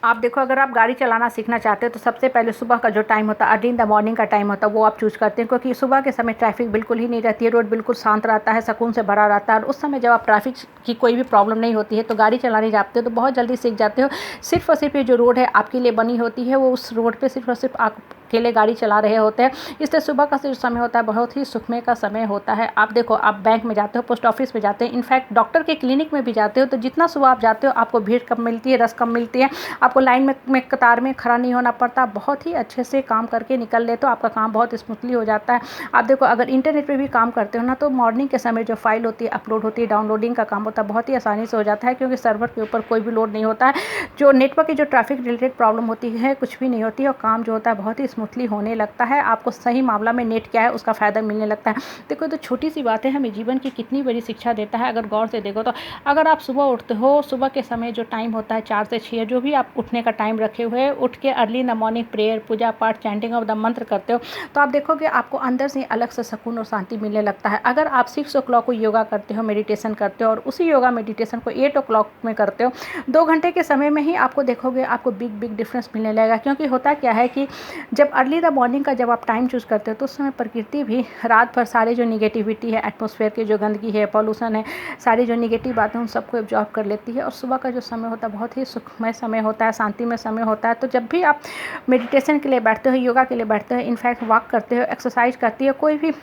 आप देखो, अगर आप गाड़ी चलाना सीखना चाहते हो तो सबसे पहले सुबह का जो टाइम होता है, अर्ली इन द मॉर्निंग का टाइम होता है, वो आप चूज़ करते हैं, क्योंकि सुबह के समय ट्रैफिक बिल्कुल ही नहीं रहती है, रोड बिल्कुल शांत रहता है, सुकून से भरा रहता है। और उस समय जब आप ट्रैफिक की कोई भी प्रॉब्लम नहीं होती है तो गाड़ी चलाने जाते हो तो बहुत जल्दी सीख जाते हो। सिर्फ और सिर्फ ये जो रोड है आपके लिए बनी होती है, वो उस रोड पे सिर्फ और सिर्फ आप अकेले गाड़ी चला रहे होते हैं। इसलिए सुबह का जो समय होता है बहुत ही सुखमय का समय होता है। आप देखो, आप बैंक में जाते हो, पोस्ट ऑफिस में जाते हैं, इनफैक्ट डॉक्टर के क्लिनिक में भी जाते हो, तो जितना सुबह आप जाते हो आपको भीड़ कम मिलती है, रश कम मिलती है, आपको लाइन में कतार में खड़ा नहीं होना पड़ता, बहुत ही अच्छे से काम करके निकल ले तो आपका काम बहुत स्मूथली हो जाता है। आप देखो, अगर इंटरनेट पे भी काम करते हो ना, तो मॉर्निंग के समय जो फाइल होती है अपलोड होती है, डाउनलोडिंग का काम होता है, बहुत ही आसानी से हो जाता है, क्योंकि सर्वर के ऊपर कोई भी लोड नहीं होता है। जो नेटवर्क की जो ट्रैफिक रिलेटेड प्रॉब्लम होती है कुछ भी नहीं होती है, और काम जो होता है बहुत ही स्मूथली होने लगता है। आपको सही मामला में नेट क्या है उसका फ़ायदा मिलने लगता है। देखो, तो छोटी सी बातें हमें जीवन की कितनी बड़ी शिक्षा देता है अगर गौर से देखो तो। अगर आप सुबह उठते हो, सुबह के समय जो टाइम होता है 4 से 6, जो भी आप उठने का टाइम रखे हुए हैं, उठ के early in the morning prayer, पूजा पाठ, चैंटिंग ऑफ द मंत्र करते हो, तो आप देखोगे आपको अंदर से अलग से सुकून और शांति मिलने लगता है। अगर आप 6 o'clock को योगा करते हो, मेडिटेशन करते हो, और उसी योगा मेडिटेशन को 8 o'clock में करते हो, 2 घंटे के समय में ही आपको देखोगे आपको बिग डिफरेंस मिलने लगेगा। क्योंकि होता क्या है कि जब अर्ली द मॉर्निंग का जब आप टाइम चूज़ करते हो तो उस समय प्रकृति भी रात भर सारे जो निगेटिविटी है, एटमॉस्फेयर की जो गंदगी है, पॉल्यूशन है, सारी जो निगेटिव बातें उन सबको एब्जॉर्ब कर लेती है। और सुबह का जो समय होता है बहुत ही सुखमय समय होता है, शांतिमय समय होता है। तो जब भी आप मेडिटेशन के लिए बैठते हो, योगा के लिए बैठते हो, इनफैक्ट वॉक करते हो, एक्सरसाइज करती हो, कोई भी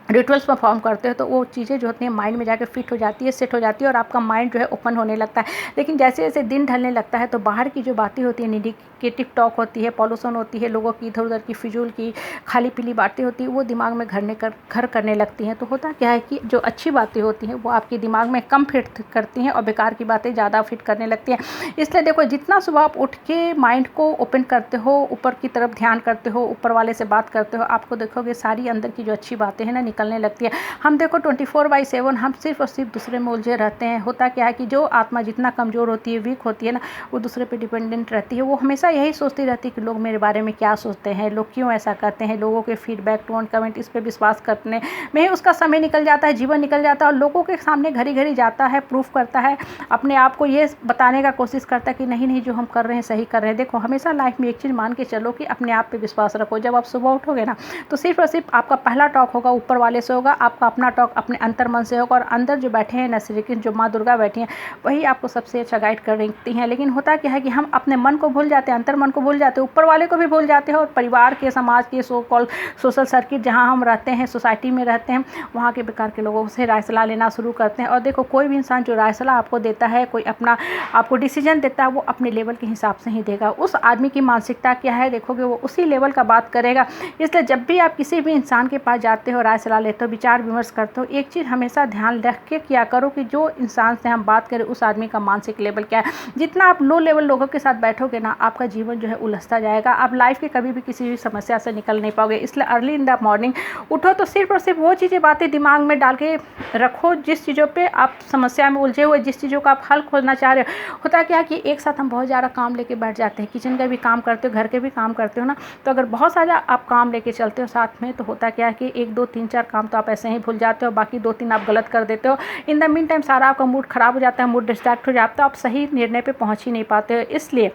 रिचुअल्स परफॉर्म करते हो, तो वो चीज़ें जो होती हैं माइंड में जाकर फिट हो जाती है, सेट हो जाती है, और आपका माइंड जो है ओपन होने लगता है। लेकिन जैसे जैसे दिन ढलने लगता है तो बाहर की जो बातें होती हैं, नेगेटिव टॉक होती है, पॉल्यूशन होती है, लोगों की इधर उधर की फिजूल की खाली पीली बातें होती है, वो दिमाग में घर करने लगती हैं। तो होता क्या है कि जो अच्छी बातें होती हैं वो आपके दिमाग में कम फिट करती हैं और बेकार की बातें ज़्यादा फिट करने लगती हैं। इसलिए देखो, जितना सुबह आप उठ के माइंड को ओपन करते हो, ऊपर की तरफ ध्यान करते हो, ऊपर वाले से बात करते हो, आपको देखोगे सारी अंदर की जो अच्छी बातें हैं ना निकलने लगती है। हम देखो 24/7 हम सिर्फ और सिर्फ दूसरे में उलझे रहते हैं। होता क्या है कि जो आत्मा जितना कमज़ोर होती है, वीक होती है ना, वो दूसरे पे डिपेंडेंट रहती है। वो हमेशा यही सोचती रहती है कि लोग मेरे बारे में क्या सोचते हैं, लोग क्यों ऐसा करते हैं, लोगों के फीडबैक, टोन, कमेंट, इस पर विश्वास करने में ही उसका समय निकल जाता है, जीवन निकल जाता है। और लोगों के सामने घड़ी घड़ी जाता है, प्रूफ करता है, अपने आप को ये बताने का कोशिश करता है कि नहीं नहीं, जो हम कर रहे हैं सही कर रहे हैं। देखो, हमेशा लाइफ में एक चीज़ मान के चलो कि अपने आप पे विश्वास रखो। जब आप सुबह उठोगे ना, तो सिर्फ और सिर्फ आपका पहला टॉक होगा ऊपर वाले से होगा, आपका अपना टॉक अपने अंतर मन से होगा। और अंदर जो बैठे हैं न श्री कृष्ण, जो माँ दुर्गा बैठी हैं, वही आपको सबसे अच्छा गाइड कर रही हैं। लेकिन होता क्या है कि हम अपने मन को भूल जाते हैं, अंतर मन को भूल जाते हैं, ऊपर वाले को भी भूल जाते हैं, और परिवार के, समाज के, सो कॉल सोशल सर्किट जहाँ हम रहते हैं, सोसाइटी में रहते हैं, वहाँ के बेकार के लोगों से राय सलाह लेना शुरू करते हैं। और देखो, कोई भी इंसान जो राय सलाह आपको देता है, कोई अपना आपको डिसीजन देता है, वो अपने लेवल के हिसाब से ही देगा। उस आदमी की मानसिकता क्या है देखोगे, वो उसी लेवल का बात करेगा। इसलिए जब भी आप किसी भी इंसान के पास जाते हो, राय सलाह लेते हो, विचार विमर्श करते हो, एक चीज़ हमेशा ध्यान रख के किया करो कि जो इंसान से हम बात करें उस आदमी का मानसिक लेवल क्या है। जितना आप लो लेवल लोगों के साथ बैठोगे ना, आपका जीवन जो है उलझता जाएगा, आप लाइफ के कभी भी किसी भी समस्या से निकल नहीं पाओगे। इसलिए अर्ली इन द मॉर्निंग उठो तो सिर्फ और सिर्फ वो चीज़ें बातें दिमाग में डाल के रखो जिस चीज़ों पे आप समस्या में उलझे हुए, जिस चीज़ों का आप हल खोजना चाह रहे हो। होता क्या है कि एक साथ हम बहुत ज़्यादा काम लेके बैठ जाते हैं, किचन का भी काम करते हो, घर के भी काम करते हो ना, तो अगर बहुत सारा आप काम लेके चलते हो साथ में, तो होता क्या है कि 1 2 3 4 काम तो आप ऐसे ही भूल जाते हो, बाकी 2 3 आप गलत कर देते हो। इन द मीन टाइम सारा आपका मूड ख़राब हो जाता है, मूड डिस्ट्रैक्ट हो जाता है, आप सही निर्णय पे पहुंच ही नहीं पाते हो। इसलिए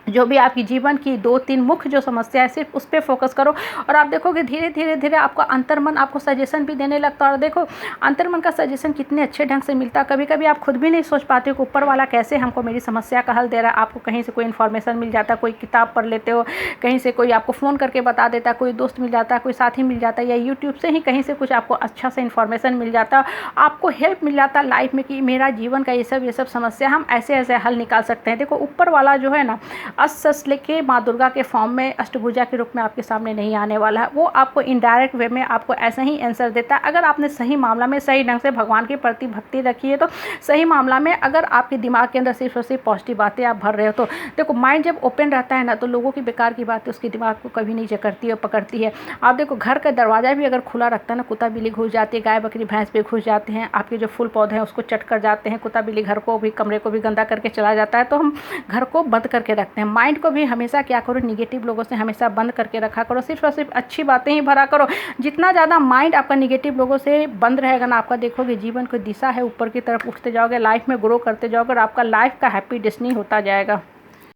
जो भी आपकी जीवन की 2-3 मुख्य जो समस्या है, सिर्फ उस पर फोकस करो, और आप देखोगे धीरे धीरे धीरे आपका अंतर्मन आपको सजेशन भी देने लगता है। और देखो, अंतर्मन का सजेशन कितने अच्छे ढंग से मिलता है, कभी कभी आप खुद भी नहीं सोच पाते हो कि ऊपर वाला कैसे हमको मेरी समस्या का हल दे रहा है। आपको कहीं से कोई इन्फॉर्मेशन मिल जाता है, कोई किताब पढ़ लेते हो, कहीं से कोई आपको फ़ोन करके बता देता है, कोई दोस्त मिल जाता है, कोई साथी मिल जाता है, या यूट्यूब से ही कहीं से कुछ आपको अच्छा से इन्फॉर्मेशन मिल जाता है, आपको हेल्प मिल जाता है लाइफ में कि मेरा जीवन का ये सब समस्या हम ऐसे ऐसे हल निकाल सकते हैं। देखो, ऊपर वाला जो है ना, अस लेके माँ दुर्गा के फॉर्म में, अष्टभुजा के रूप में आपके सामने नहीं आने वाला है। वो आपको इनडायरेक्ट वे में आपको ऐसा ही आंसर देता है। अगर आपने सही मामला में सही ढंग से भगवान के प्रति भक्ति रखी है, तो सही मामला में अगर आपके दिमाग के अंदर सिर्फ और सिर्फ पॉजिटिव बातें आप भर रहे हो, तो देखो, माइंड जब ओपन रहता है ना, तो लोगों की बेकार की बातें उसके दिमाग को कभी नहीं जकड़ती है, पकड़ती है। आप देखो, घर का दरवाजा भी अगर खुला रखता है ना, कुत्ता बिल्ली घुस जाती है, गाय बकरी भैंस पे घुस जाते हैं, आपके जो फूल पौधे हैं उसको चट कर जाते हैं, कुत्ता बिल्ली घर को भी, कमरे को भी गंदा करके चला जाता है। तो हम घर को बंद करके रखते हैं। माइंड को भी हमेशा क्या करो, निगेटिव लोगों से हमेशा बंद करके रखा करो, सिर्फ और सिर्फ अच्छी बातें ही भरा करो। जितना ज़्यादा माइंड आपका निगेटिव लोगों से बंद रहेगा ना, आपका देखोगे जीवन की दिशा है ऊपर की तरफ उठते जाओगे, लाइफ में ग्रो करते जाओगे, और आपका लाइफ का हैप्पी डेस्टिनी होता जाएगा।